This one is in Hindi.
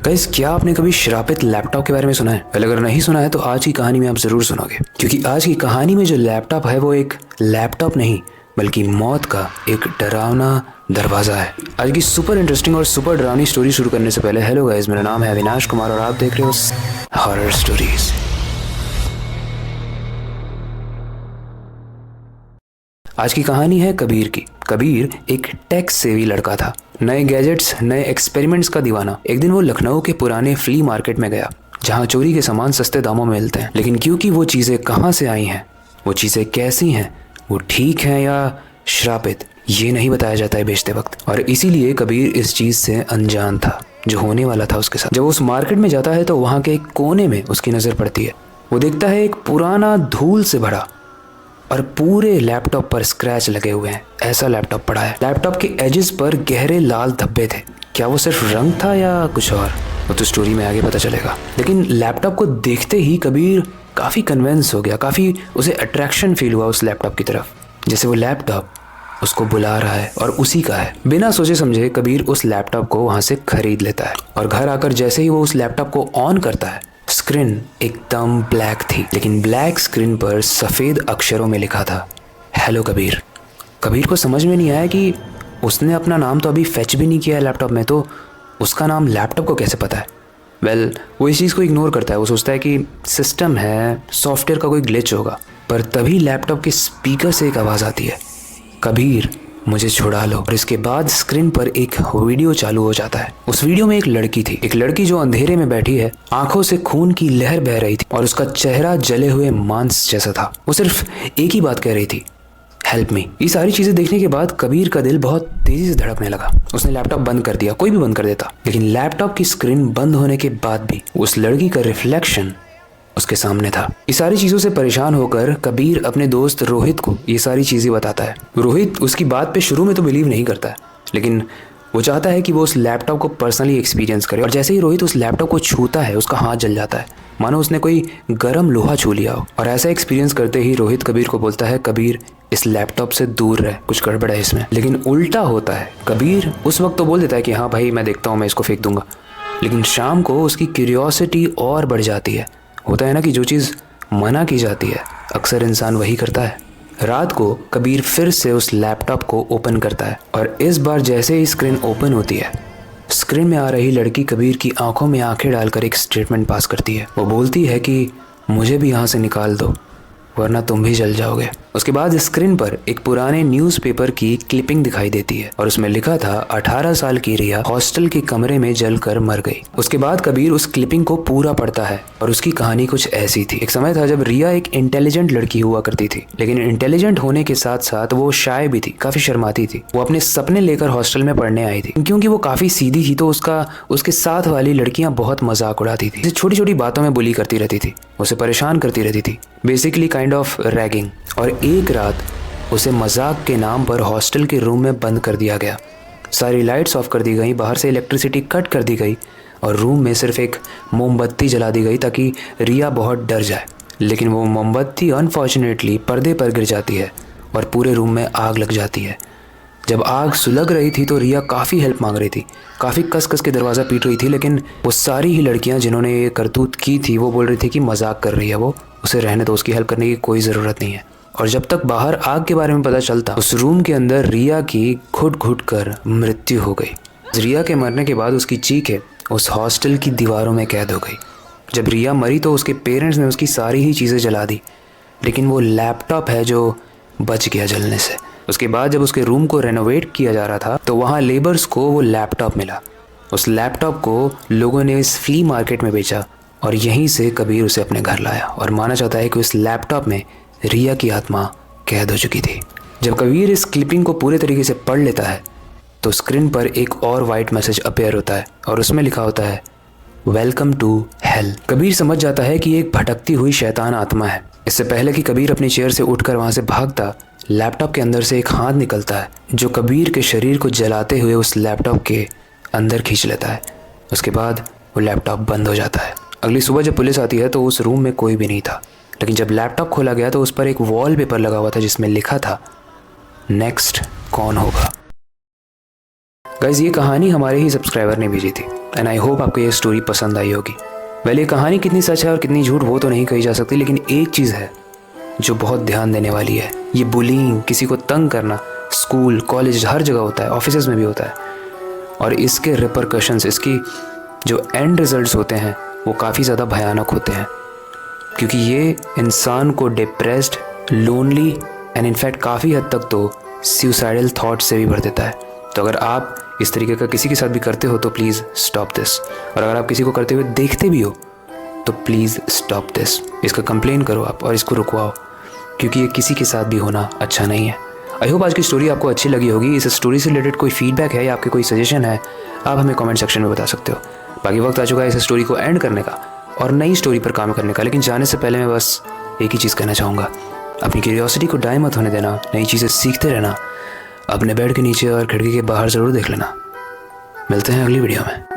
गाइस, क्या आपने कभी श्रापित लैपटॉप के बारे में सुना है? पहले अगर नहीं सुना है तो आज की कहानी में आप जरूर सुनोगे, क्योंकि आज की कहानी में जो लैपटॉप है वो एक लैपटॉप नहीं बल्कि मौत का एक डरावना दरवाजा है। आज की सुपर इंटरेस्टिंग और सुपर डरावनी स्टोरी शुरू करने से पहले हेलो गाइस, मेरा नाम है अविनाश कुमार और आप देख रहे हो हॉरर स्टोरीज। आज की कहानी है कबीर की। कबीर एक टेक सेवी लड़का था, नए गैजेट्स, नए एक्सपेरिमेंट्स का दीवाना। एक दिन वो लखनऊ के पुराने फ्ली मार्केट में गया, जहाँ चोरी के सामान सस्ते दामों में मिलते हैं। लेकिन क्योंकि वो चीज़ें कहाँ से आई हैं, वो चीज़ें कैसी हैं, वो ठीक हैं या श्रापित, ये नहीं बताया जाता है बेचते वक्त। और इसीलिए कबीर इस चीज़ से अनजान था जो होने वाला था उसके साथ। जब उस मार्केट में जाता है तो वहाँ के एक कोने में उसकी नज़र पड़ती है। वो देखता है एक पुराना धूल से भरा और पूरे लैपटॉप पर स्क्रैच लगे हुए हैं, ऐसा लैपटॉप पड़ा है। लैपटॉप के एजेस पर गहरे लाल धब्बे थे। क्या वो सिर्फ रंग था या कुछ और, वो तो स्टोरी में आगे पता चलेगा। लेकिन लैपटॉप को देखते ही कबीर काफ़ी कन्विंस हो गया, काफ़ी उसे अट्रैक्शन फील हुआ उस लैपटॉप की तरफ, जैसे वो लैपटॉप उसको बुला रहा है और उसी का है। बिना सोचे समझे कबीर उस लैपटॉप को वहाँ से खरीद लेता है और घर आकर जैसे ही वो उस लैपटॉप को ऑन करता है, स्क्रीन एकदम ब्लैक थी, लेकिन ब्लैक स्क्रीन पर सफ़ेद अक्षरों में लिखा था हेलो कबीर। कबीर को समझ में नहीं आया कि उसने अपना नाम तो अभी फेच भी नहीं किया है लैपटॉप में, तो उसका नाम लैपटॉप को कैसे पता है। वो इस चीज़ को इग्नोर करता है। वो सोचता है कि सिस्टम है, सॉफ्टवेयर का कोई ग्लिच होगा। पर तभी लैपटॉप के स्पीकर से एक आवाज़ आती है, कबीर मुझे छुड़ा लो। और इसके बाद स्क्रीन पर एक वीडियो चालू हो जाता है। उस वीडियो में एक लड़की थी, एक लड़की जो अंधेरे में बैठी है, आंखों से खून की लहर बह रही थी और उसका चेहरा जले हुए मांस जैसा था। वो सिर्फ एक ही बात कह रही थी, हेल्प मी। ये सारी चीजें देखने के बाद कबीर का दिल बहुत तेजी से धड़कने लगा। उसने लैपटॉप बंद कर दिया, कोई भी बंद कर देता। लेकिन लैपटॉप की स्क्रीन बंद होने के बाद भी उस लड़की का रिफ्लेक्शन उसके सामने था। ये सारी चीज़ों से परेशान होकर कबीर अपने दोस्त रोहित को ये सारी चीज़ें बताता है। रोहित उसकी बात पे शुरू में तो बिलीव नहीं करता है, लेकिन वो चाहता है कि वो उस लैपटॉप को पर्सनली एक्सपीरियंस करे। और जैसे ही रोहित उस लैपटॉप को छूता है, उसका हाथ जल जाता है, मानो उसने कोई गर्म लोहा छू लिया हो। और ऐसा एक्सपीरियंस करते ही रोहित कबीर को बोलता है, कबीर इस लैपटॉप से दूर रहे, कुछ गड़बड़ है इसमें। लेकिन उल्टा होता है। कबीर उस वक्त तो बोल देता है कि हाँ भाई मैं देखता हूँ, मैं इसको फेंक दूंगा। लेकिन शाम को उसकी क्यूरियोसिटी और बढ़ जाती है। होता है ना कि जो चीज़ मना की जाती है अक्सर इंसान वही करता है। रात को कबीर फिर से उस लैपटॉप को ओपन करता है और इस बार जैसे ही स्क्रीन ओपन होती है, स्क्रीन में आ रही लड़की कबीर की आंखों में आंखें डालकर एक स्टेटमेंट पास करती है। वो बोलती है कि मुझे भी यहाँ से निकाल दो वरना तुम भी जल जाओगे। उसके बाद स्क्रीन पर एक पुराने न्यूज़पेपर की क्लिपिंग दिखाई देती है और उसमें लिखा था 18 साल की रिया हॉस्टल के कमरे में जलकर मर गई। उसके बाद कबीर उस क्लिपिंग को पूरा पढ़ता है और उसकी कहानी कुछ ऐसी थी। एक समय था जब रिया एक इंटेलिजेंट लड़की हुआ करती थी, लेकिन इंटेलिजेंट होने के साथ साथ वो शाय भी थी, काफी शर्माती थी। वो अपने सपने लेकर हॉस्टल में पढ़ने आई थी। क्योंकि वो काफी सीधी थी तो उसके साथ वाली लड़कियां बहुत मजाक उड़ाती थी, छोटी छोटी बातों में बुली करती रहती थी, उसे परेशान करती रहती थी, बेसिकली काइंड ऑफ रैगिंग। और एक रात उसे मजाक के नाम पर हॉस्टल के रूम में बंद कर दिया गया। सारी लाइट्स ऑफ कर दी गई, बाहर से इलेक्ट्रिसिटी कट कर दी गई और रूम में सिर्फ एक मोमबत्ती जला दी गई ताकि रिया बहुत डर जाए। लेकिन वो मोमबत्ती अनफॉर्चुनेटली पर्दे पर गिर जाती है और पूरे रूम में आग लग जाती है। जब आग सुलग रही थी तो रिया काफ़ी हेल्प मांग रही थी, काफ़ी कस कस के दरवाज़ा पीट रही थी, लेकिन वो सारी ही लड़कियां जिन्होंने ये करतूत की थी वो बोल रही थी कि मजाक कर रही है, वो उसे रहने दो, उसकी हेल्प करने की कोई ज़रूरत नहीं है। और जब तक बाहर आग के बारे में पता चलता, उस रूम के अंदर रिया की घुट घुट कर मृत्यु हो गई। रिया के मरने के बाद उसकी चीखें उस हॉस्टल की दीवारों में कैद हो गई। जब रिया मरी तो उसके पेरेंट्स ने उसकी सारी ही चीज़ें जला दी, लेकिन वो लैपटॉप है जो बच गया जलने से। उसके बाद जब उसके रूम को रेनोवेट किया जा रहा था तो वहाँ लेबर्स को वो लैपटॉप मिला। उस लैपटॉप को लोगों ने इस फ्ली मार्केट में बेचा और यहीं से कबीर उसे अपने घर लाया। और माना जाता है कि उस लैपटॉप में रिया की आत्मा कैद हो चुकी थी। जब कबीर इस क्लिपिंग को पूरे तरीके से पढ़ लेता है तो स्क्रीन पर एक और वाइट मैसेज अपीयर होता है और उसमें लिखा होता है वेलकम टू हेल। कबीर समझ जाता है कि एक भटकती हुई शैतान आत्मा है। इससे पहले कि कबीर अपनी चेयर से उठकर वहां से भागता, लैपटॉप के अंदर से एक हाथ निकलता है जो कबीर के शरीर को जलाते हुए उस लैपटॉप के अंदर खींच लेता है। उसके बाद वो लैपटॉप बंद हो जाता है। अगली सुबह जब पुलिस आती है तो उस रूम में कोई भी नहीं था, लेकिन जब लैपटॉप खोला गया तो उस पर एक वॉल पेपर लगा हुआ था जिसमें लिखा था नेक्स्ट कौन होगा। गाइस ये कहानी हमारे ही सब्सक्राइबर ने भेजी थी एंड आई होप आपको ये स्टोरी पसंद आई होगी। वेल ये कहानी कितनी सच है और कितनी झूठ वो तो नहीं कही जा सकती, लेकिन एक चीज़ है जो बहुत ध्यान देने वाली है। ये बुलिंग, किसी को तंग करना, स्कूल कॉलेज हर जगह होता है, ऑफिसेज में भी होता है, और इसके रिपरकशंस, इसकी जो एंड रिजल्ट्स होते हैं वो काफ़ी ज़्यादा भयानक होते हैं, क्योंकि ये इंसान को डिप्रेस्ड, लोनली एंड इनफैक्ट काफ़ी हद तक तो सुसाइडल थॉट से भी भर देता है। तो अगर आप इस तरीके का किसी के साथ भी करते हो तो प्लीज़ स्टॉप दिस, और अगर आप किसी को करते हुए देखते भी हो तो प्लीज़ स्टॉप दिस। इसका कंप्लेन करो आप और इसको रुकवाओ, क्योंकि ये किसी के साथ भी होना अच्छा नहीं है। आई होप आज की स्टोरी आपको अच्छी लगी होगी। इस स्टोरी से रिलेटेड कोई फीडबैक है या आपके कोई सजेशन है, आप हमें कमेंट सेक्शन में बता सकते हो। बाकी वक्त आ चुका है इस स्टोरी को एंड करने का और नई स्टोरी पर काम करने का, लेकिन जाने से पहले मैं बस एक ही चीज़ कहना चाहूँगा, अपनी क्यूरियोसिटी को डाई मत होने देना, नई चीज़ें सीखते रहना, अपने बेड के नीचे और खिड़की के बाहर ज़रूर देख लेना। मिलते हैं अगली वीडियो में।